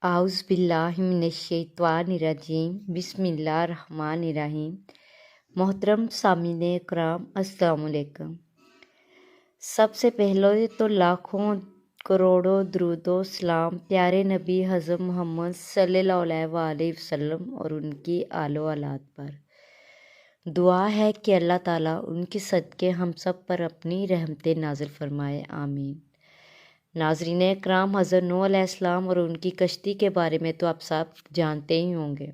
اعوذ باللہ من الشیطان الرجیم بسم اللہ الرحمن الرحیم۔ محترم سامعین کرام، السلام علیکم۔ سب سے پہلے تو لاکھوں کروڑوں درود و سلام پیارے نبی حضرت محمد صلی اللہ علیہ وآلہ وسلم اور ان کی آل و اولاد پر۔ دعا ہے کہ اللہ تعالیٰ ان کے صدقے ہم سب پر اپنی رحمتیں نازل فرمائے، آمین۔ ناظرین اکرام، حضرت نوح علیہ السلام اور ان کی کشتی کے بارے میں تو آپ سب جانتے ہی ہوں گے۔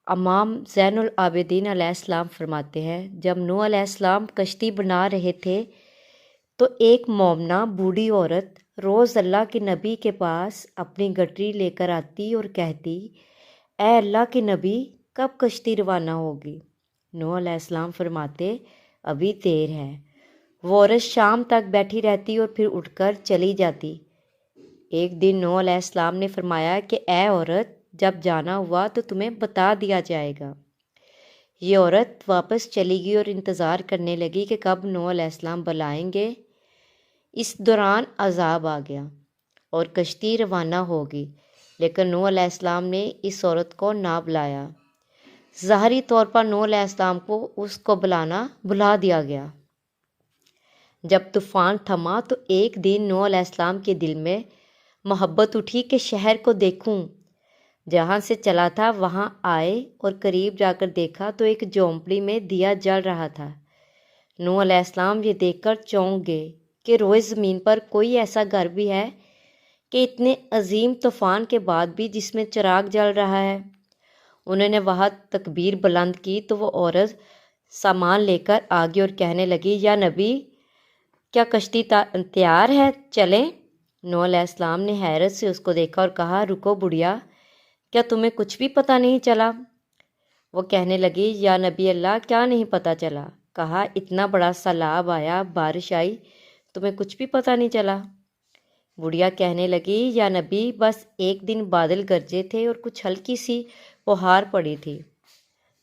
امام زین العابدین علیہ السلام فرماتے ہیں، جب نوح علیہ السلام کشتی بنا رہے تھے تو ایک مومنہ بوڑھی عورت روز اللہ کے نبی کے پاس اپنی گٹری لے کر آتی اور کہتی، اے اللہ کے نبی، کب کشتی روانہ ہوگی؟ نوح علیہ السلام فرماتے، ابھی دیر ہے۔ وہ عورت شام تک بیٹھی رہتی اور پھر اٹھ کر چلی جاتی۔ ایک دن نوح علیہ السلام نے فرمایا کہ اے عورت، جب جانا ہوا تو تمہیں بتا دیا جائے گا۔ یہ عورت واپس چلی گئی اور انتظار کرنے لگی کہ کب نوح علیہ السلام بلائیں گے۔ اس دوران عذاب آ گیا اور کشتی روانہ ہو گئی، لیکن نوح علیہ السلام نے اس عورت کو نہ بلایا۔ ظاہری طور پر نوح علیہ السلام کو اس کو بلانا بھلا دیا گیا۔ جب طوفان تھما تو ایک دن نوح علیہ السلام کے دل میں محبت اٹھی کہ شہر کو دیکھوں۔ جہاں سے چلا تھا وہاں آئے اور قریب جا کر دیکھا تو ایک جھونپڑی میں دیا جل رہا تھا۔ نوح علیہ السلام یہ دیکھ کر چونک گئے کہ روئے زمین پر کوئی ایسا گھر بھی ہے کہ اتنے عظیم طوفان کے بعد بھی جس میں چراغ جل رہا ہے۔ انہوں نے وہاں تکبیر بلند کی تو وہ عورت سامان لے کر آگے اور کہنے لگی، یا نبی، کیا کشتی تیار ہے، چلیں؟ نوح علیہ السلام نے حیرت سے اس کو دیکھا اور کہا، رکو بڑھیا، کیا تمہیں کچھ بھی پتہ نہیں چلا؟ وہ کہنے لگی، یا نبی اللہ، کیا نہیں پتہ چلا؟ کہا، اتنا بڑا سیلاب آیا، بارش آئی، تمہیں کچھ بھی پتہ نہیں چلا؟ بڑھیا کہنے لگی، یا نبی، بس ایک دن بادل گرجے تھے اور کچھ ہلکی سی فوہار پڑی تھی۔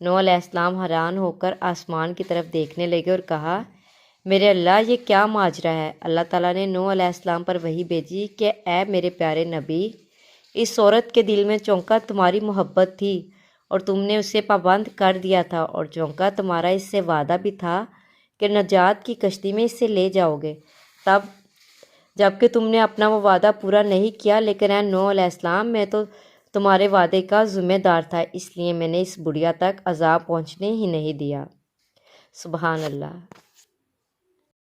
نوح علیہ السلام حیران ہو کر آسمان کی طرف دیکھنے لگے اور کہا، میرے اللہ، یہ کیا ماجرا ہے؟ اللہ تعالیٰ نے نوح علیہ السلام پر وحی بھیجی کہ اے میرے پیارے نبی، اس عورت کے دل میں چونکا تمہاری محبت تھی اور تم نے اسے پابند کر دیا تھا، اور چونکا تمہارا اس سے وعدہ بھی تھا کہ نجات کی کشتی میں اسے لے جاؤ گے، تب جبکہ تم نے اپنا وہ وعدہ پورا نہیں کیا، لیکن اے نوح علیہ السلام، میں تو تمہارے وعدے کا ذمہ دار تھا، اس لیے میں نے اس بڑھیا تک عذاب پہنچنے ہی نہیں دیا۔ سبحان اللہ۔